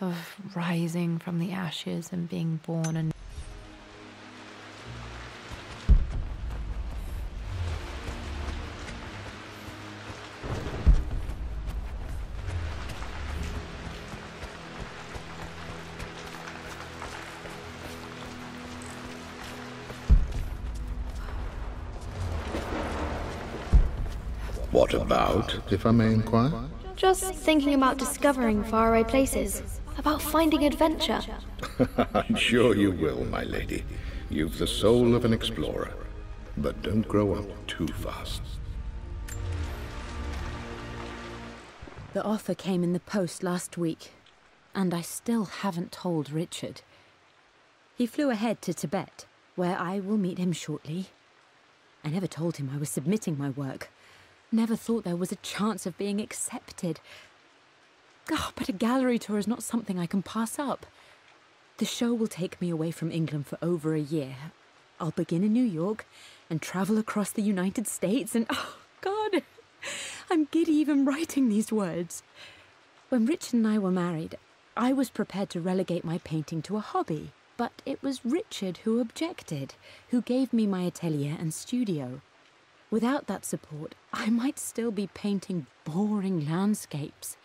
of rising from the ashes and being born and What about, if I may inquire? Just thinking about discovering faraway places, about finding adventure. I'm sure you will, my lady. You've the soul of an explorer. But don't grow up too fast. The offer came in the post last week, and I still haven't told Richard. He flew ahead to Tibet, where I will meet him shortly. I never told him I was submitting my work. Never thought there was a chance of being accepted. Oh, but a gallery tour is not something I can pass up. The show will take me away from England for over a year. I'll begin in New York and travel across the United States and, oh, God, I'm giddy even writing these words. When Richard and I were married, I was prepared to relegate my painting to a hobby, but it was Richard who objected, who gave me my atelier and studio. Without that support, I might still be painting boring landscapes.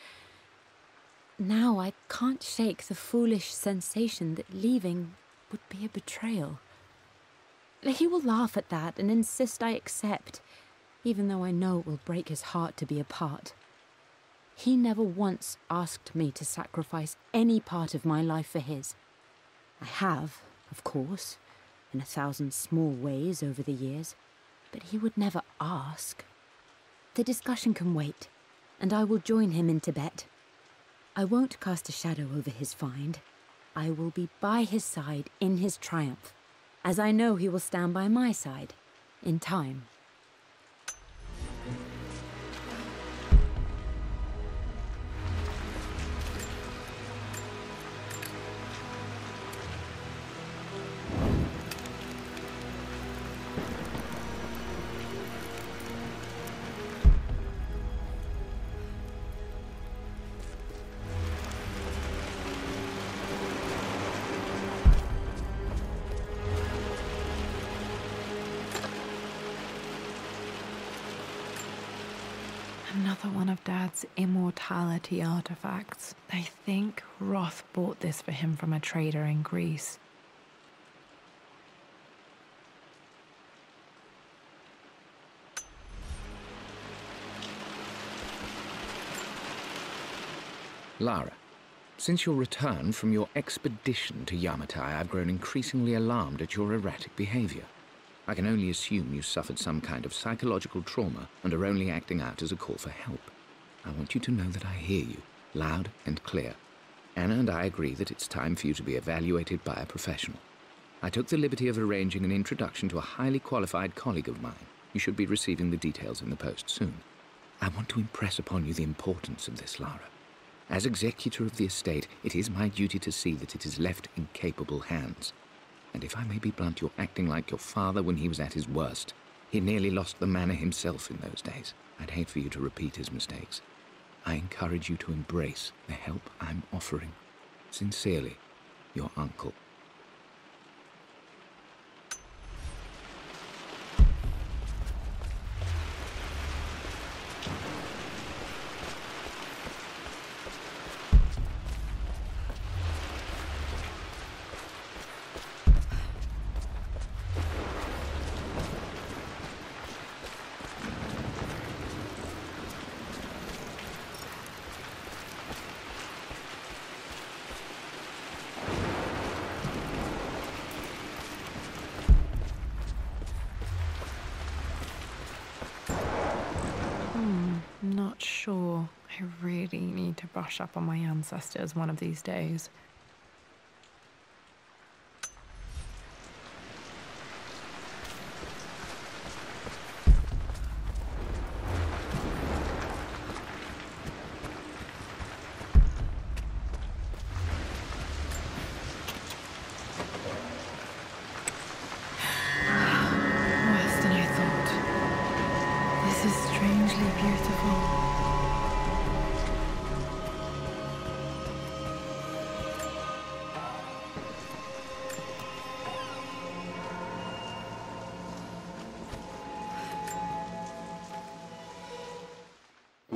Now I can't shake the foolish sensation that leaving would be a betrayal. He will laugh at that and insist I accept, even though I know it will break his heart to be apart. He never once asked me to sacrifice any part of my life for his. I have, of course, in 1,000 small ways over the years. But he would never ask. The discussion can wait, and I will join him in Tibet. I won't cast a shadow over his find. I will be by his side in his triumph, as I know he will stand by my side, in time. another one of Dad's immortality artifacts. I think Roth bought this for him from a trader in Greece. Lara, since your return from your expedition to Yamatai, I've grown increasingly alarmed at your erratic behavior. I can only assume you suffered some kind of psychological trauma and are only acting out as a call for help. I want you to know that I hear you, loud and clear. Anna and I agree that it's time for you to be evaluated by a professional. I took the liberty of arranging an introduction to a highly qualified colleague of mine. You should be receiving the details in the post soon. I want to impress upon you the importance of this, Lara. As executor of the estate, it is my duty to see that it is left in capable hands. And if I may be blunt, you're acting like your father when he was at his worst. He nearly lost the manor himself in those days. I'd hate for you to repeat his mistakes. I encourage you to embrace the help I'm offering. Sincerely, your uncle. Not sure. I really need to brush up on my ancestors one of these days. Worse than I thought. This is strangely beautiful.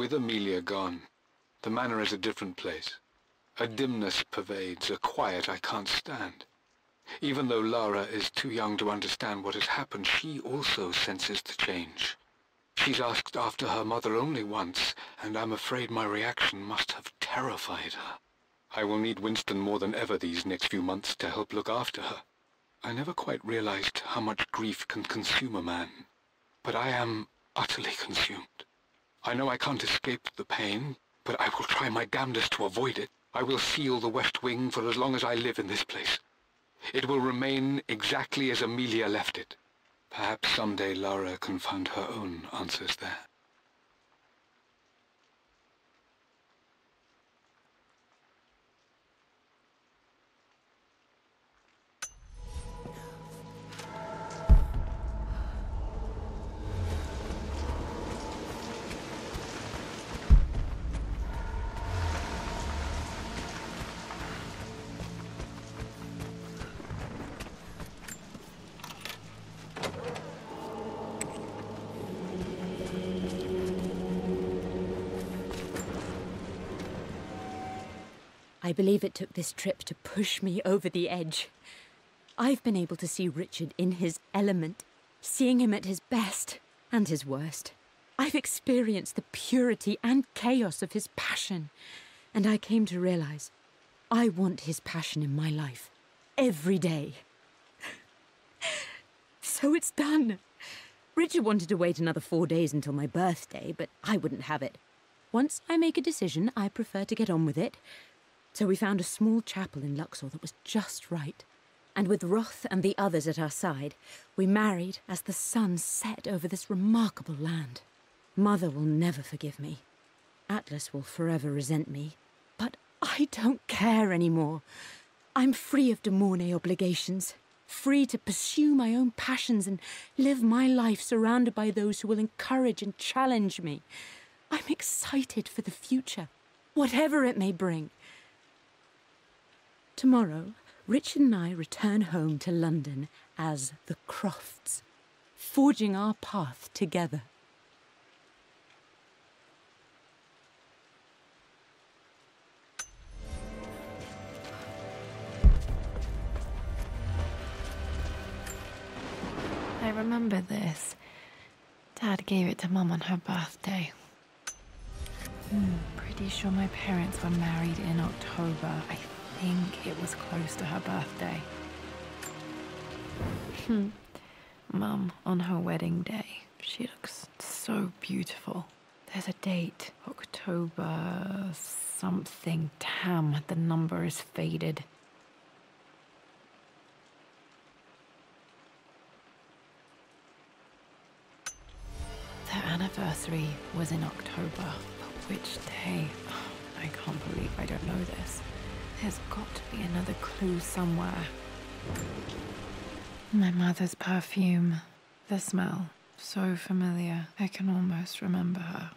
With Amelia gone, the manor is a different place. A dimness pervades, a quiet I can't stand. Even though Lara is too young to understand what has happened, she also senses the change. She's asked after her mother only once, and I'm afraid my reaction must have terrified her. I will need Winston more than ever these next few months to help look after her. I never quite realized how much grief can consume a man, but I am utterly consumed. I know I can't escape the pain, but I will try my damnedest to avoid it. I will seal the West Wing for as long as I live in this place. It will remain exactly as Amelia left it. Perhaps someday Lara can find her own answers there. I believe it took this trip to push me over the edge. I've been able to see Richard in his element, seeing him at his best and his worst. I've experienced the purity and chaos of his passion, and I came to realize I want his passion in my life every day. So it's done. Richard wanted to wait another 4 days until my birthday, but I wouldn't have it. Once I make a decision, I prefer to get on with it. So we found a small chapel in Luxor that was just right. And with Roth and the others at our side, we married as the sun set over this remarkable land. Mother will never forgive me. Atlas will forever resent me. But I don't care anymore. I'm free of de Mornay obligations, free to pursue my own passions and live my life surrounded by those who will encourage and challenge me. I'm excited for the future, whatever it may bring. Tomorrow, Richard and I return home to London as the Crofts, forging our path together. I remember this. Dad gave it to Mum on her birthday. Pretty sure my parents were married in October. I think it was close to her birthday. Mum, on her wedding day, she looks so beautiful. There's a date, October something. Damn, the number is faded. Their anniversary was in October, but which day? I can't believe I don't know this. There's got to be another clue somewhere. My mother's perfume. The smell. So familiar. I can almost remember her.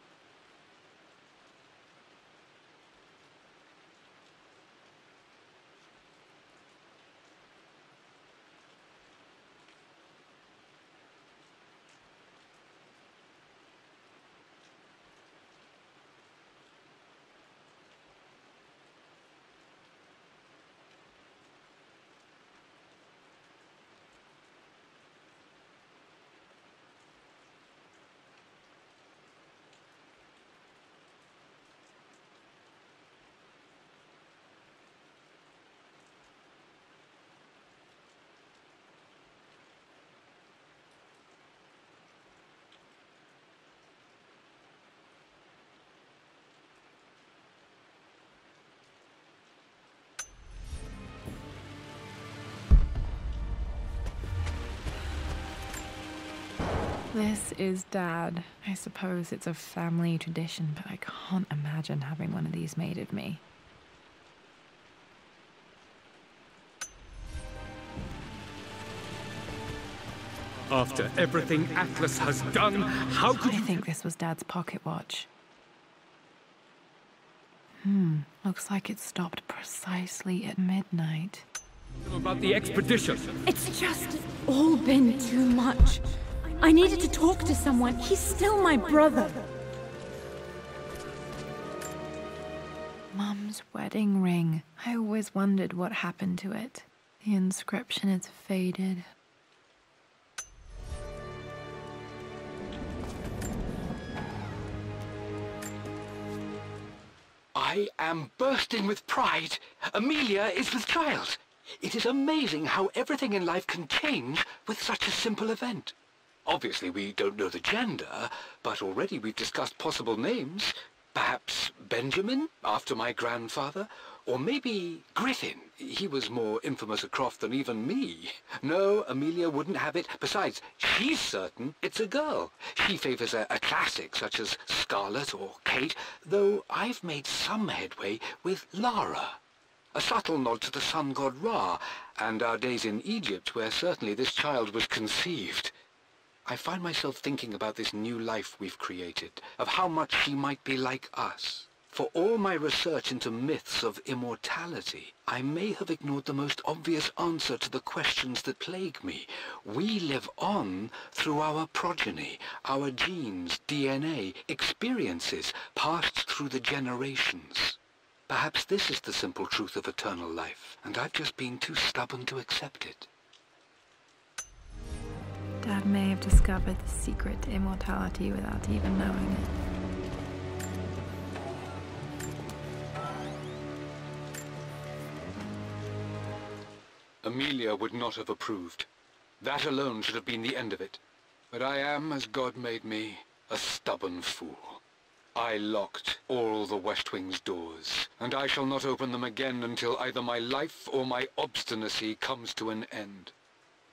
This is Dad. I suppose it's a family tradition, but I can't imagine having one of these made of me. After everything Atlas has done, how could I you... think this was Dad's pocket watch. Looks like it stopped precisely at midnight. about the expedition? It's just all been too much. I needed to talk to someone. He's still my brother. Mum's wedding ring. I always wondered what happened to it. The inscription is faded. I am bursting with pride. Amelia is with child. It is amazing how everything in life can change with such a simple event. Obviously, we don't know the gender, but already we've discussed possible names. Perhaps Benjamin, after my grandfather? Or maybe Griffin. He was more infamous a Croft than even me. No, Amelia wouldn't have it. Besides, she's certain it's a girl. She favors a classic such as Scarlet or Kate, though I've made some headway with Lara. A subtle nod to the sun god Ra, and our days in Egypt, where certainly this child was conceived. I find myself thinking about this new life we've created, of how much she might be like us. For all my research into myths of immortality, I may have ignored the most obvious answer to the questions that plague me. We live on through our progeny, our genes, DNA, experiences passed through the generations. Perhaps this is the simple truth of eternal life, and I've just been too stubborn to accept it. Dad may have discovered the secret to immortality without even knowing it. Amelia would not have approved. That alone should have been the end of it. But I am, as God made me, a stubborn fool. I locked all the West Wing's doors, and I shall not open them again until either my life or my obstinacy comes to an end.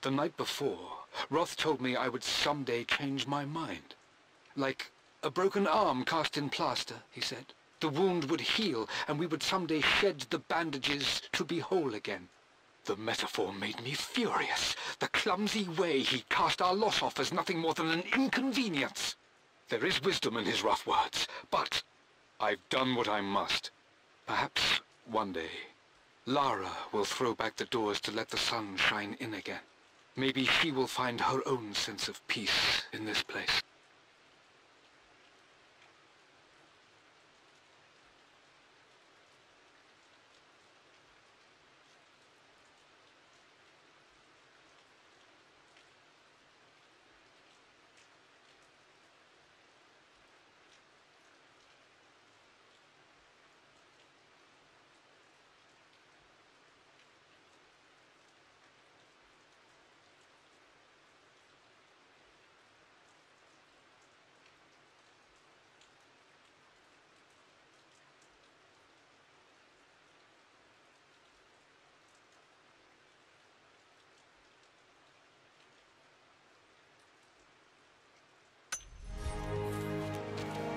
The night before, Roth told me I would someday change my mind. Like a broken arm cast in plaster, he said. The wound would heal, and we would someday shed the bandages to be whole again. The metaphor made me furious. The clumsy way he cast our loss off as nothing more than an inconvenience. There is wisdom in his rough words, but I've done what I must. Perhaps one day, Lara will throw back the doors to let the sun shine in again. Maybe she will find her own sense of peace in this place.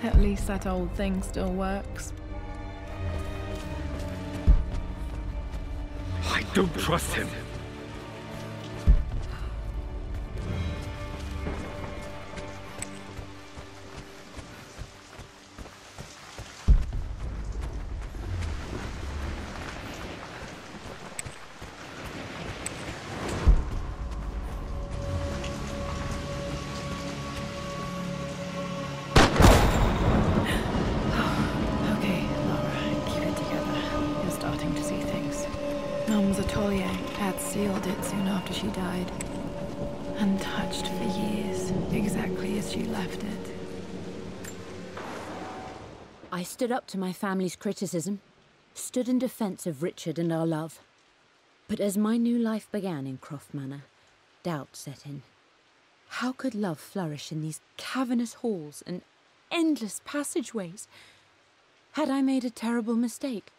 At least that old thing still works. I don't trust him. Sealed it soon after she died. Untouched for years, exactly as she left it. I stood up to my family's criticism, stood in defense of Richard and our love. But as my new life began in Croft Manor, doubt set in. How could love flourish in these cavernous halls and endless passageways? Had I made a terrible mistake?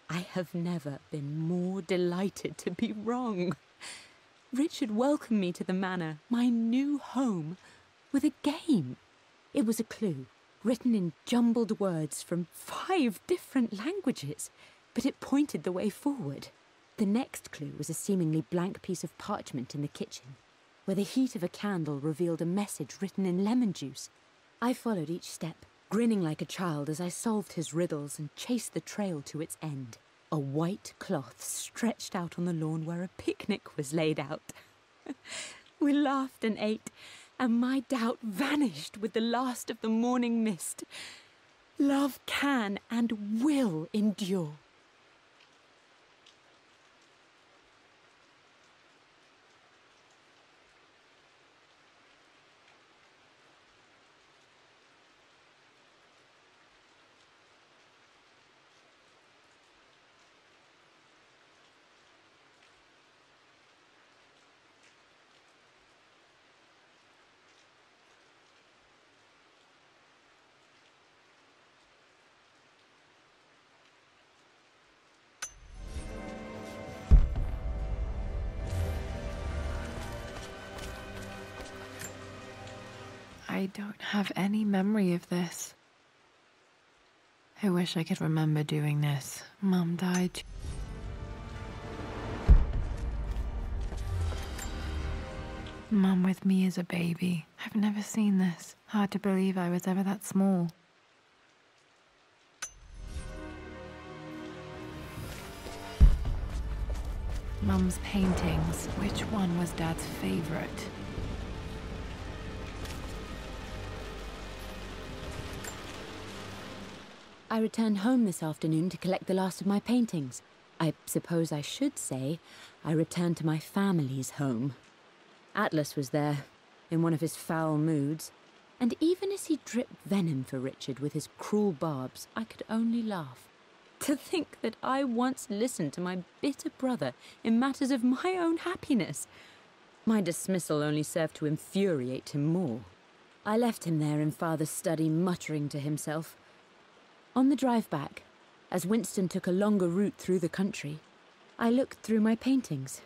I have never been more delighted to be wrong. Richard welcomed me to the manor, my new home, with a game. It was a clue, written in jumbled words from 5 different languages, but it pointed the way forward. The next clue was a seemingly blank piece of parchment in the kitchen, where the heat of a candle revealed a message written in lemon juice. I followed each step, grinning like a child as I solved his riddles and chased the trail to its end. A white cloth stretched out on the lawn where a picnic was laid out. We laughed and ate, and my doubt vanished with the last of the morning mist. Love can and will endure. I don't have any memory of this. I wish I could remember doing this. Mum died. Mum with me as a baby. I've never seen this. Hard to believe I was ever that small. Mum's paintings. Which one was Dad's favorite? I returned home this afternoon to collect the last of my paintings. I suppose I should say I returned to my family's home. Atlas was there, in one of his foul moods, and even as he dripped venom for Richard with his cruel barbs, I could only laugh. To think that I once listened to my bitter brother in matters of my own happiness. My dismissal only served to infuriate him more. I left him there in Father's study, muttering to himself. On the drive back, as Winston took a longer route through the country, I looked through my paintings,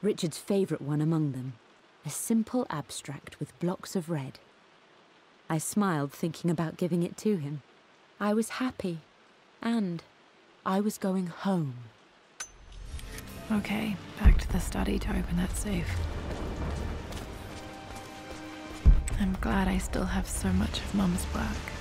Richard's favourite one among them, a simple abstract with blocks of red. I smiled, thinking about giving it to him. I was happy, and I was going home. Okay, back to the study to open that safe. I'm glad I still have so much of Mum's work.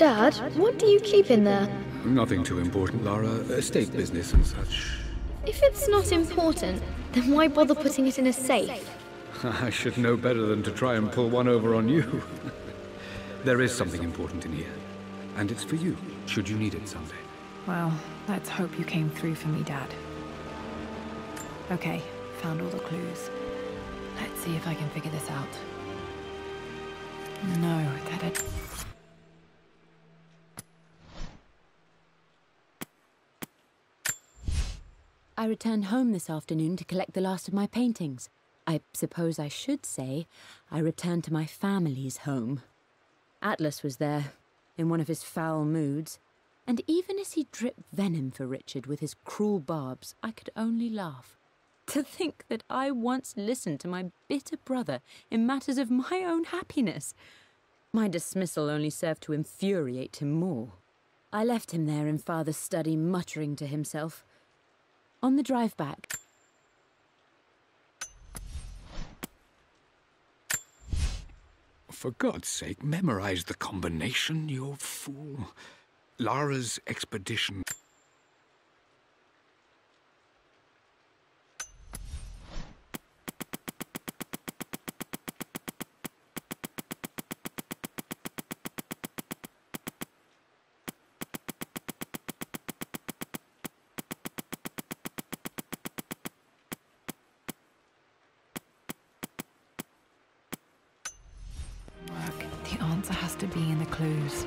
Dad, what do you keep in there? Nothing too important, Lara. Estate business and such. If it's not important, then why bother putting it in a safe? I should know better than to try and pull one over on you. There is something important in here. And it's for you, should you need it someday. Well, let's hope you came through for me, Dad. Okay, found all the clues. Let's see if I can figure this out. No, I returned home this afternoon to collect the last of my paintings. I suppose I should say I returned to my family's home. Atlas was there, in one of his foul moods, and even as he dripped venom for Richard with his cruel barbs, I could only laugh. To think that I once listened to my bitter brother in matters of my own happiness. My dismissal only served to infuriate him more. I left him there in Father's study, muttering to himself. On the drive back, For God's sake, memorize the combination, you fool. Lara's expedition. the answer has to be in the clues.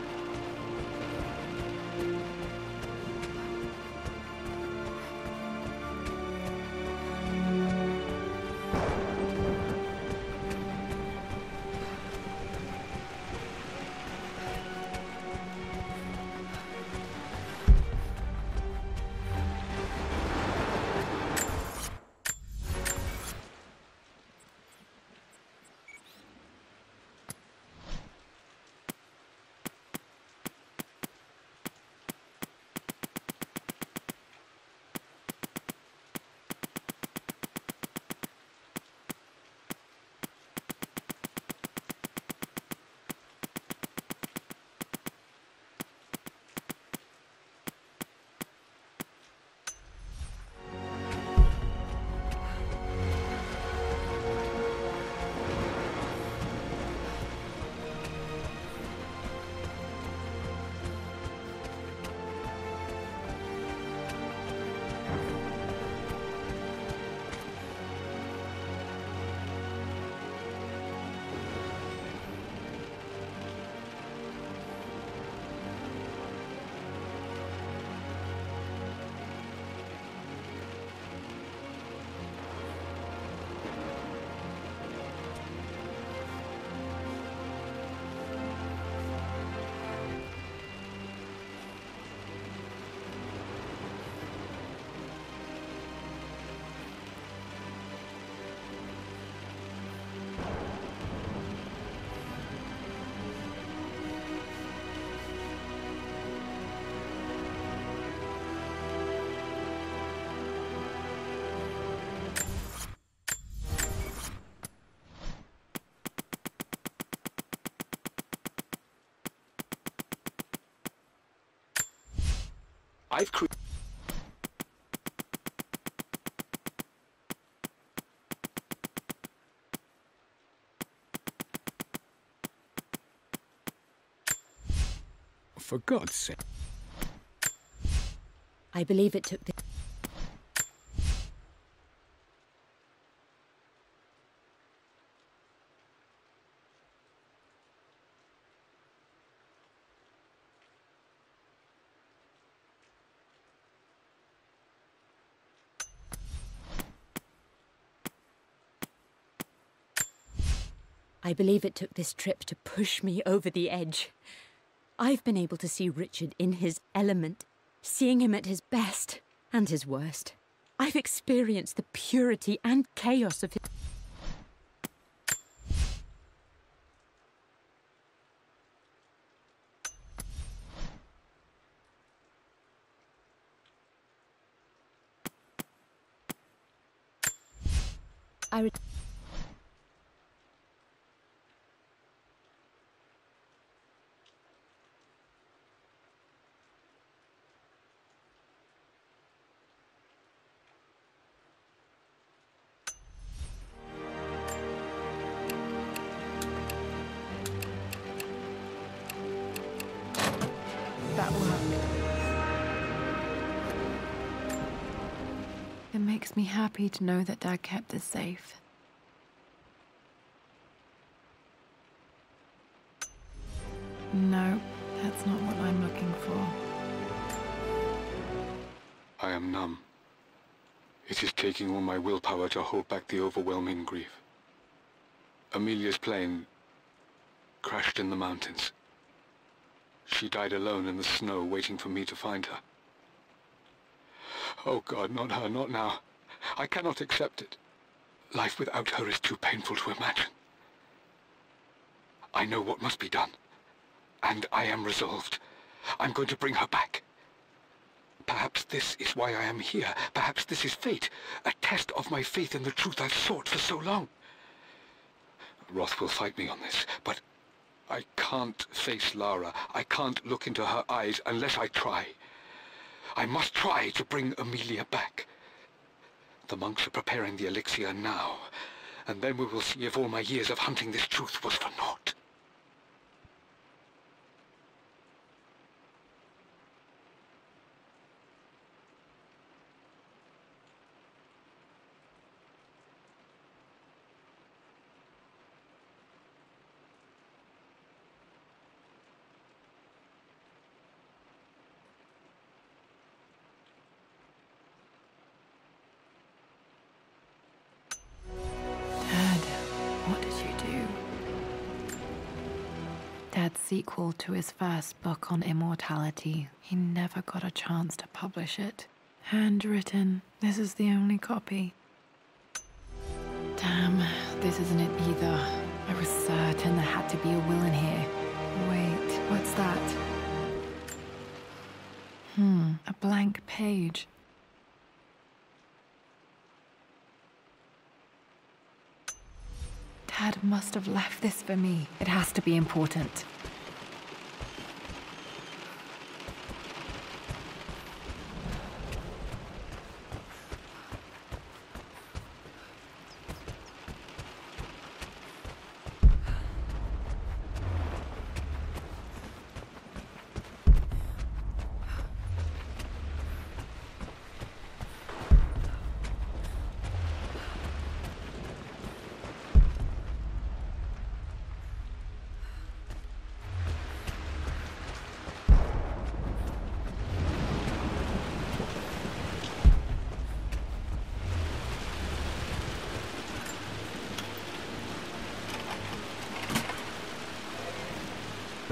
I've created... For God's sake. I believe it took the... I believe it took this trip to push me over the edge. I've been able to see Richard in his element, seeing him at his best and his worst. I've experienced the purity and chaos of his... That worked. It makes me happy to know that Dad kept us safe. No, that's not what I'm looking for. I am numb. It is taking all my willpower to hold back the overwhelming grief. Amelia's plane crashed in the mountains. She died alone in the snow, waiting for me to find her. Oh God, not her, not now. I cannot accept it. Life without her is too painful to imagine. I know what must be done, and I am resolved. I'm going to bring her back. Perhaps this is why I am here. Perhaps this is fate, a test of my faith in the truth I've sought for so long. Roth will fight me on this, but I can't face Lara. I can't look into her eyes unless I try. I must try to bring Amelia back. The monks are preparing the elixir now, and then we will see if all my years of hunting this truth was for naught. Dad's sequel to his first book on immortality. He never got a chance to publish it. Handwritten. This is the only copy. Damn, this isn't it either. I was certain there had to be a will in here. Wait, what's that? A blank page. Dad must have left this for me. It has to be important.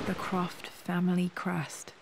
The Croft family crest.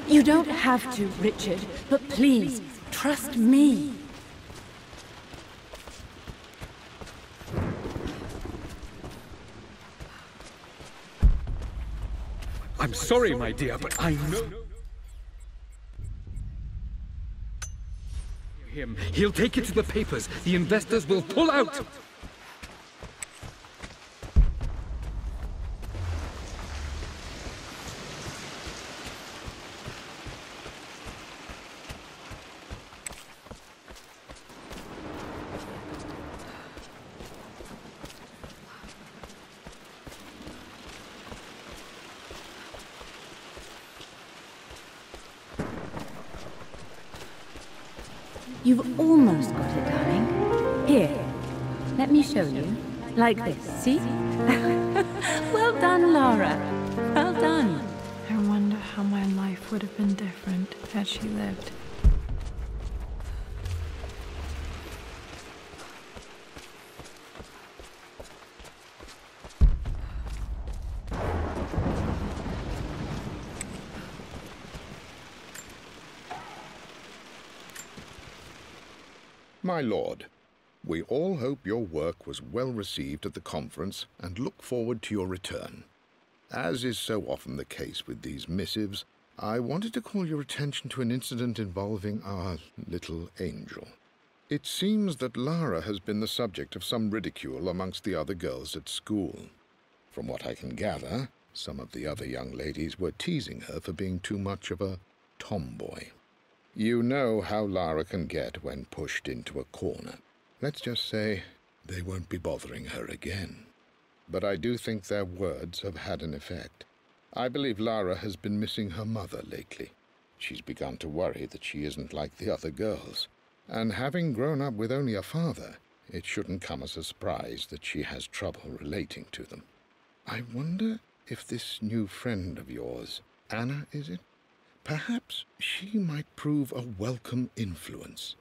You don't have to, Richard, but please, trust me. I'm sorry, my dear, but I know him. He'll take it to the papers. The investors will pull out. You've almost got it, darling. Here, let me show you. Like this, see? Well done, Lara. Well done. I wonder how my life would have been different had she lived. My lord, we all hope your work was well received at the conference and look forward to your return. As is so often the case with these missives, I wanted to call your attention to an incident involving our little angel. It seems that Lara has been the subject of some ridicule amongst the other girls at school. From what I can gather, some of the other young ladies were teasing her for being too much of a tomboy. You know how Lara can get when pushed into a corner. Let's just say they won't be bothering her again. But I do think their words have had an effect. I believe Lara has been missing her mother lately. She's begun to worry that she isn't like the other girls. And having grown up with only a father, it shouldn't come as a surprise that she has trouble relating to them. I wonder if this new friend of yours, Anna, is it? Perhaps she might prove a welcome influence.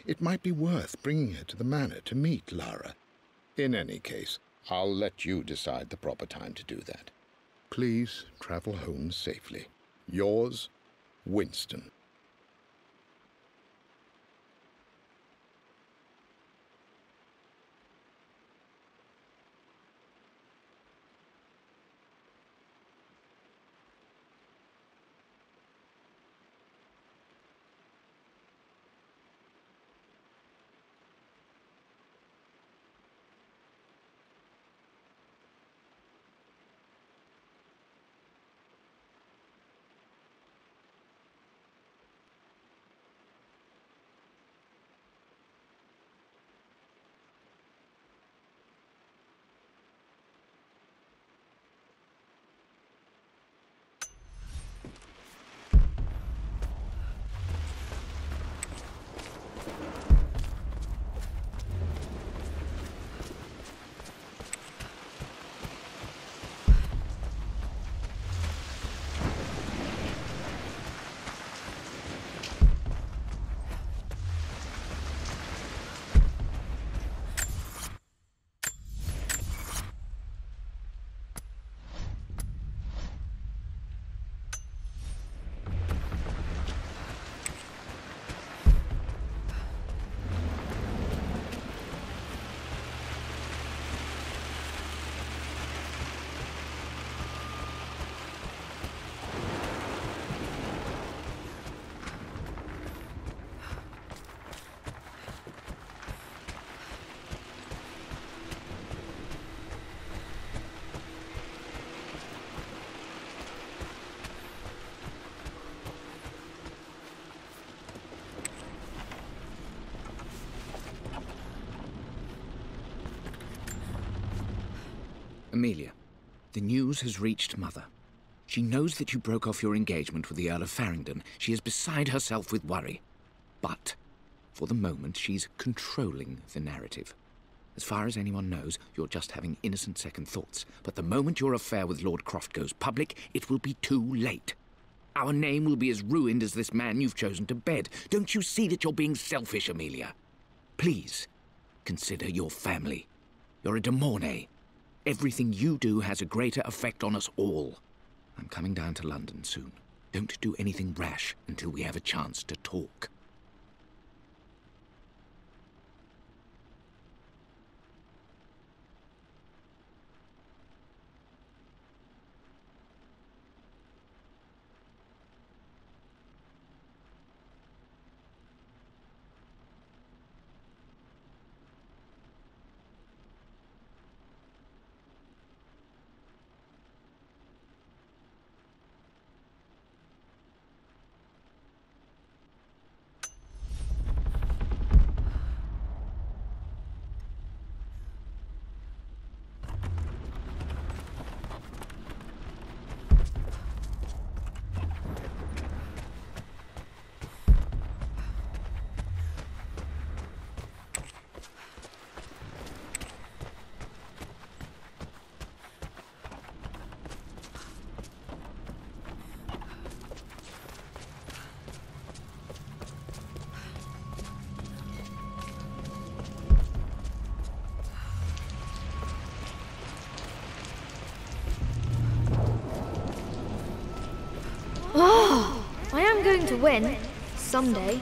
It might be worth bringing her to the manor to meet Lara. In any case, I'll let you decide the proper time to do that. Please travel home safely. Yours, Winston. Amelia, the news has reached Mother. She knows that you broke off your engagement with the Earl of Farringdon. She is beside herself with worry. But, for the moment, she's controlling the narrative. As far as anyone knows, you're just having innocent second thoughts. But the moment your affair with Lord Croft goes public, it will be too late. Our name will be as ruined as this man you've chosen to bed. Don't you see that you're being selfish, Amelia? Please, consider your family. You're a de Mornay. Everything you do has a greater effect on us all. I'm coming down to London soon. Don't do anything rash until we have a chance to talk. I am going to win. Someday.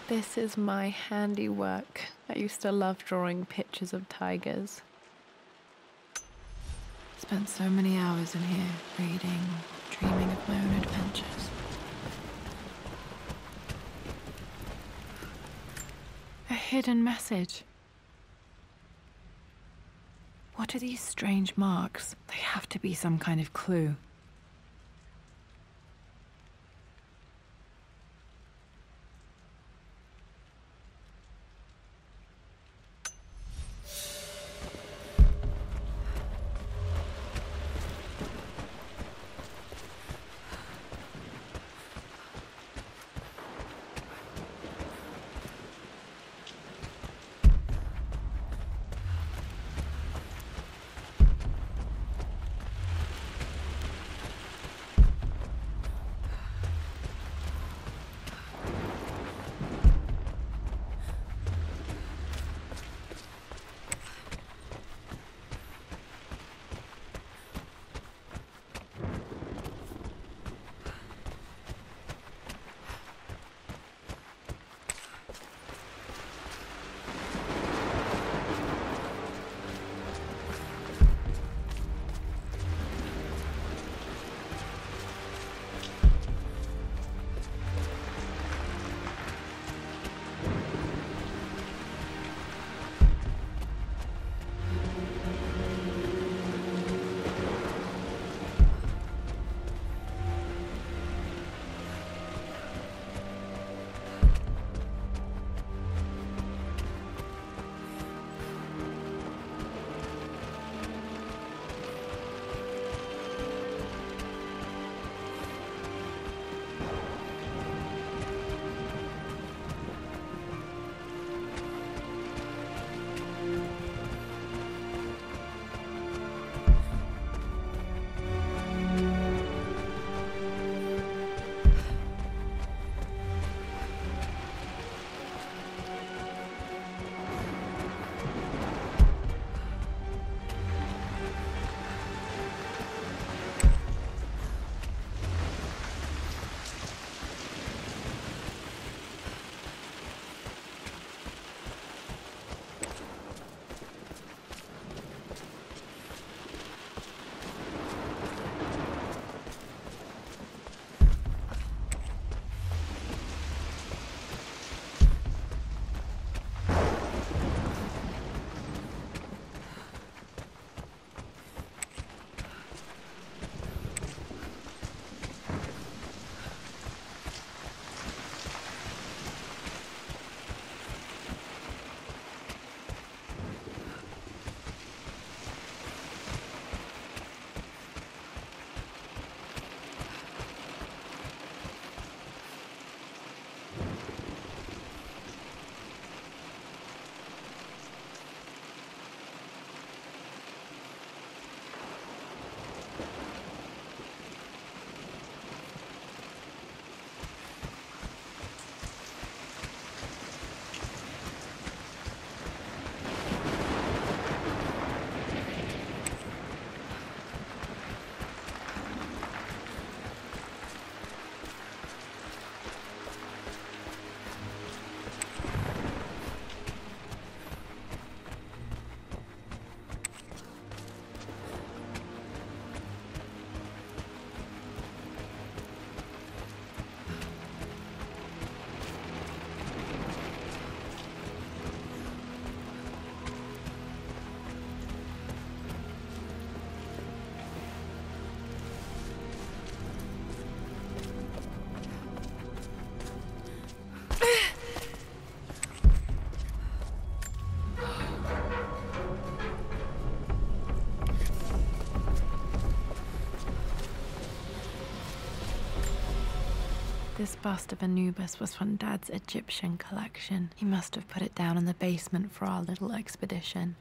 This is my handiwork. I used to love drawing pictures of tigers. Spent so many hours in here, reading, dreaming of my own adventures. A hidden message. What are these strange marks? They have to be some kind of clue. This bust of Anubis was from Dad's Egyptian collection. He must have put it down in the basement for our little expedition.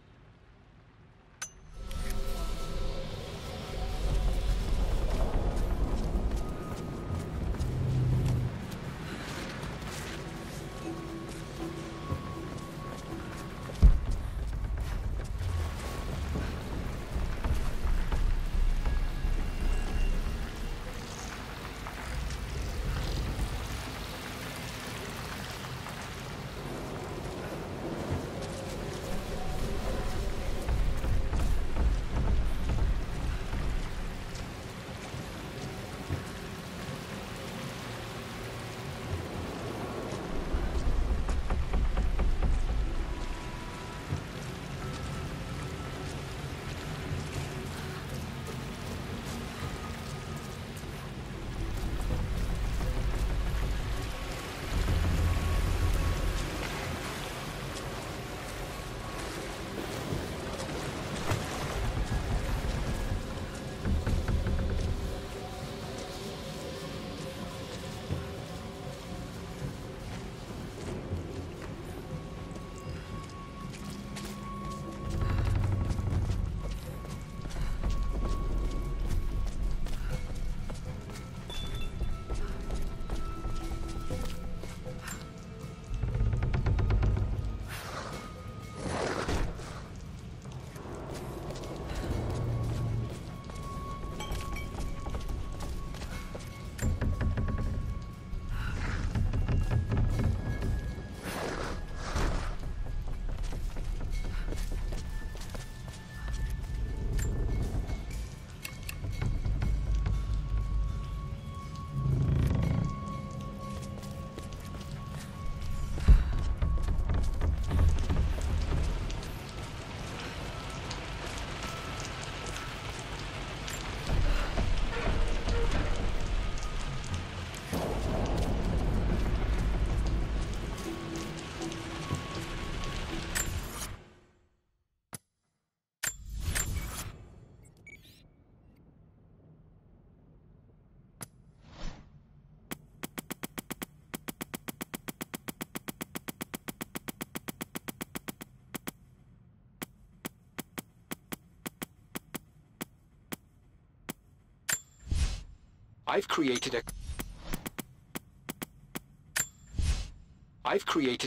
I've created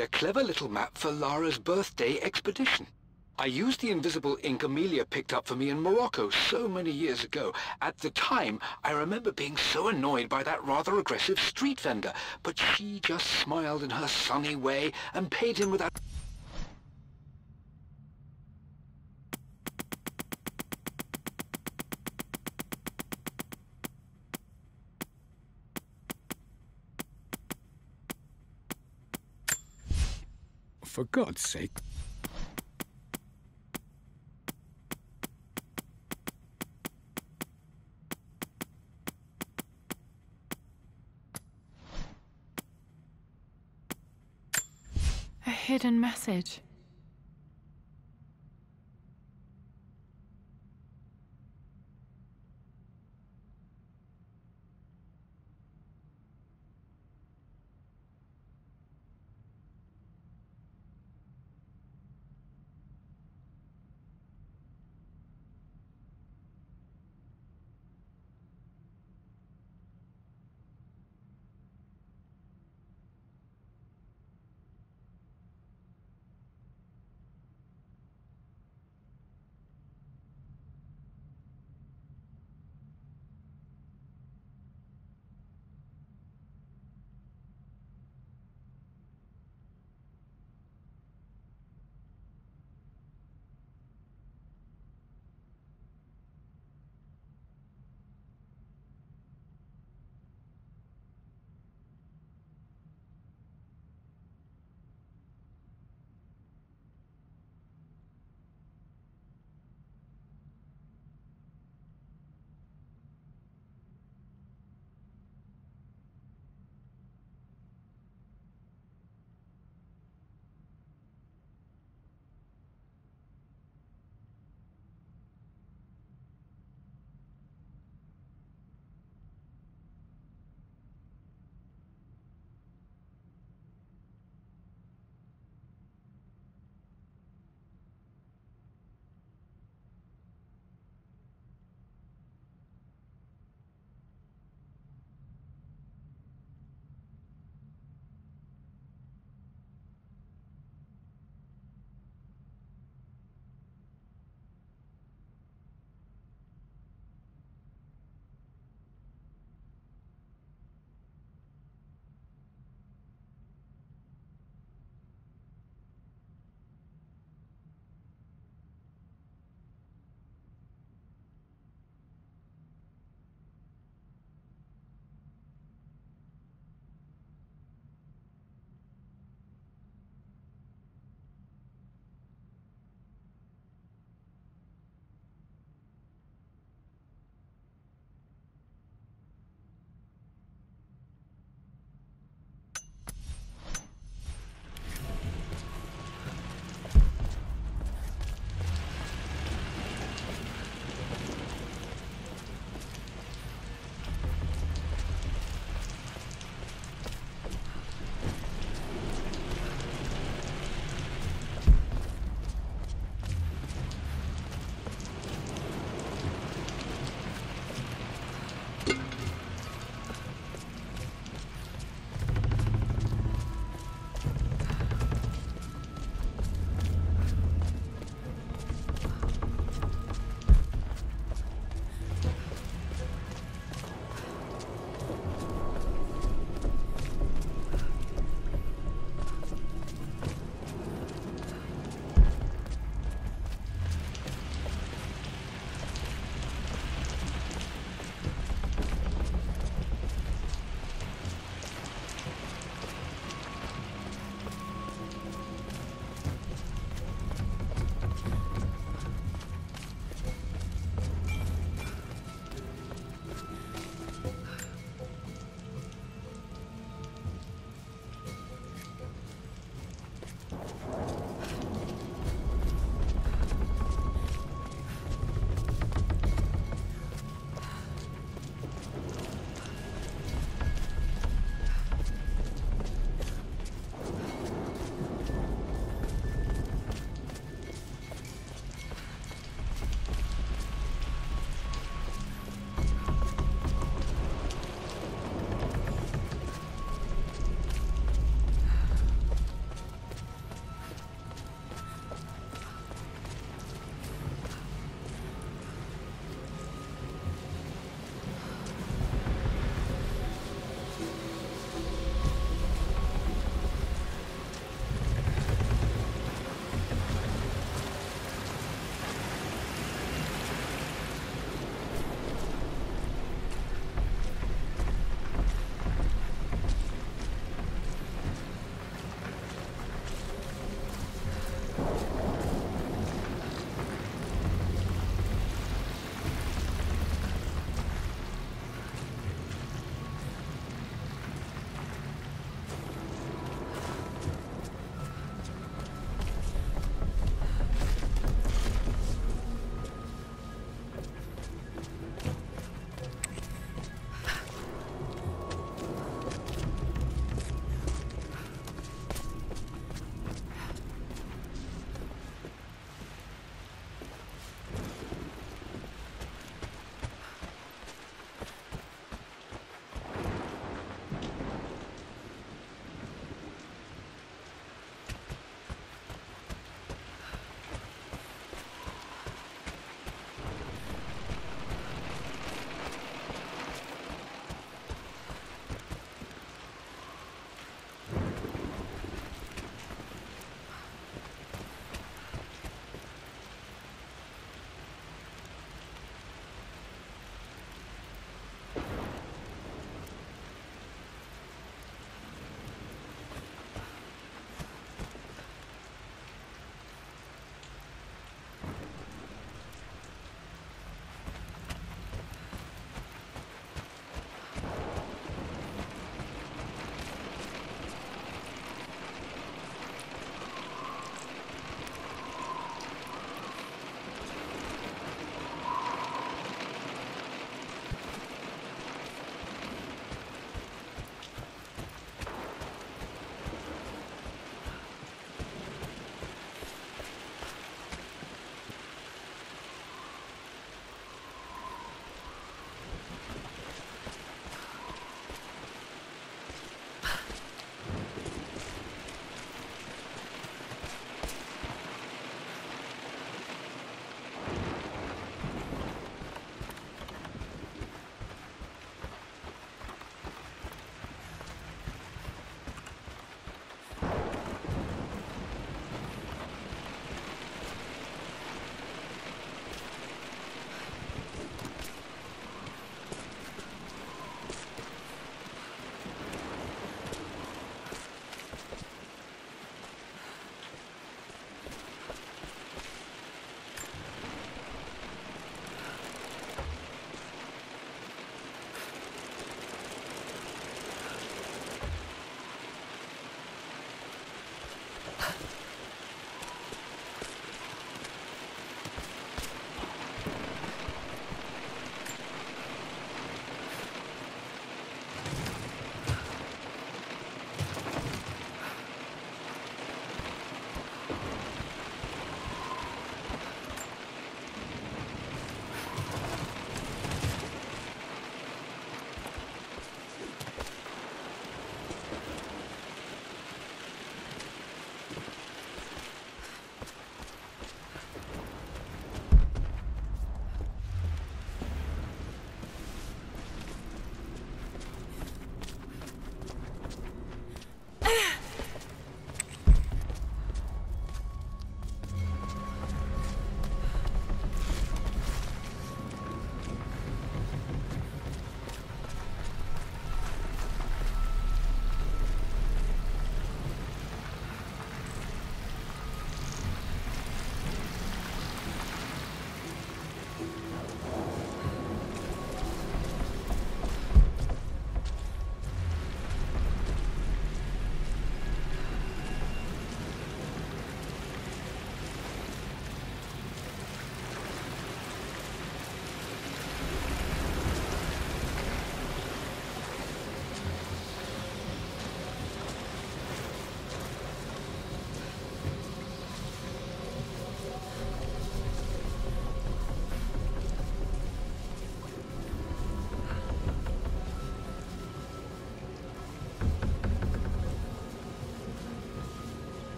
a clever little map for Lara's birthday expedition. I used the invisible ink Amelia picked up for me in Morocco so many years ago. At the time, I remember being so annoyed by that rather aggressive street vendor, but she just smiled in her sunny way and paid him without... For God's sake. A hidden message.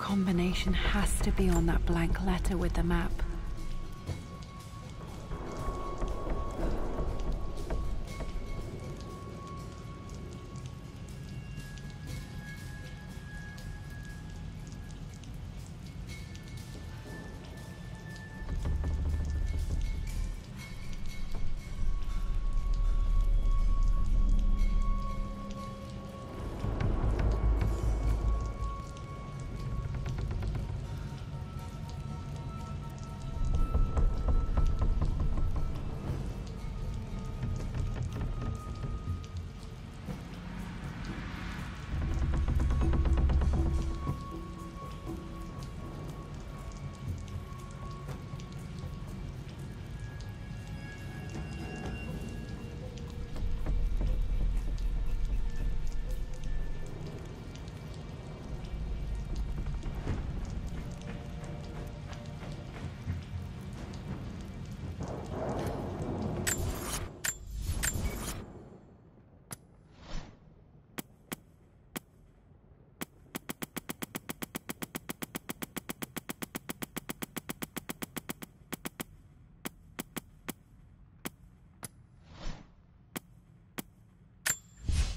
combination has to be on that blank letter with the map.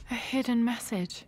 A hidden message.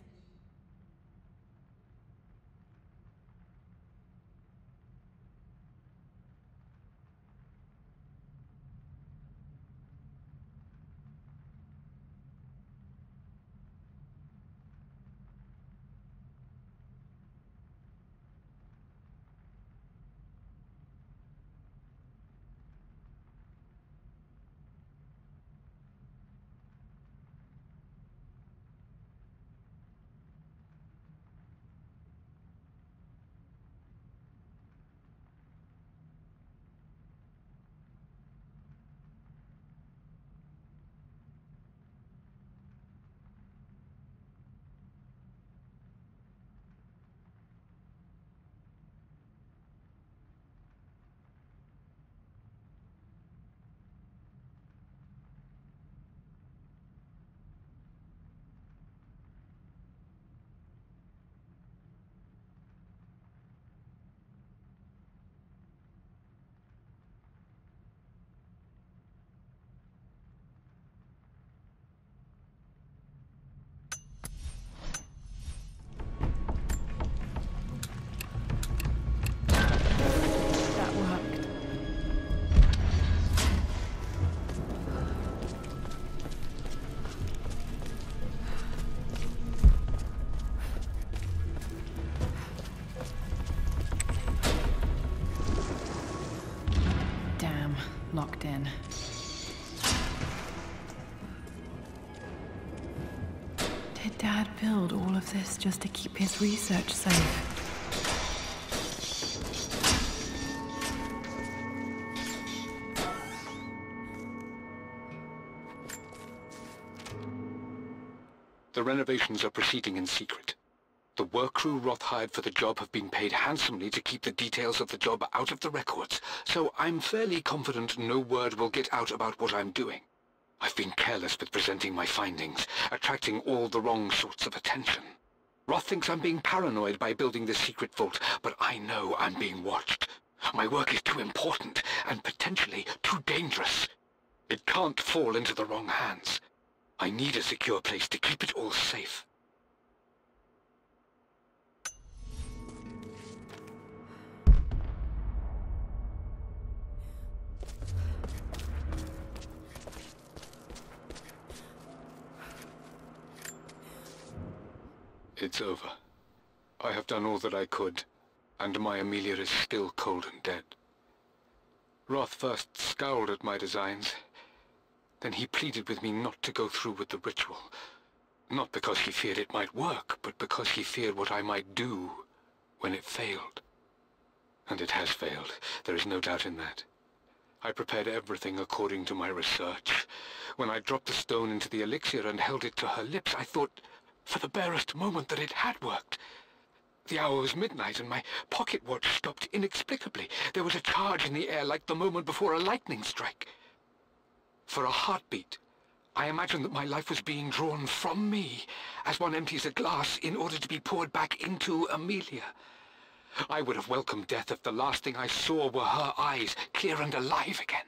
Locked in. Did Dad build all of this just to keep his research safe? The renovations are proceeding in secret. The work crew Roth hired for the job have been paid handsomely to keep the details of the job out of the records, so I'm fairly confident no word will get out about what I'm doing. I've been careless with presenting my findings, attracting all the wrong sorts of attention. Roth thinks I'm being paranoid by building this secret vault, but I know I'm being watched. My work is too important, and potentially too dangerous. It can't fall into the wrong hands. I need a secure place to keep it all safe. It's over. I have done all that I could, and my Amelia is still cold and dead. Roth first scowled at my designs. Then he pleaded with me not to go through with the ritual. Not because he feared it might work, but because he feared what I might do when it failed. And it has failed. There is no doubt in that. I prepared everything according to my research. When I dropped the stone into the elixir and held it to her lips, I thought for the barest moment that it had worked. The hour was midnight and my pocket watch stopped inexplicably. There was a charge in the air like the moment before a lightning strike. For a heartbeat, I imagined that my life was being drawn from me as one empties a glass in order to be poured back into Amelia. I would have welcomed death if the last thing I saw were her eyes, clear and alive again.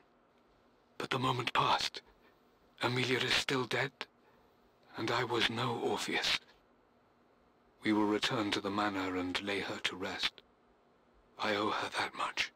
But the moment passed. Emilia is still dead, and I was no Orpheus. We will return to the manor and lay her to rest. I owe her that much.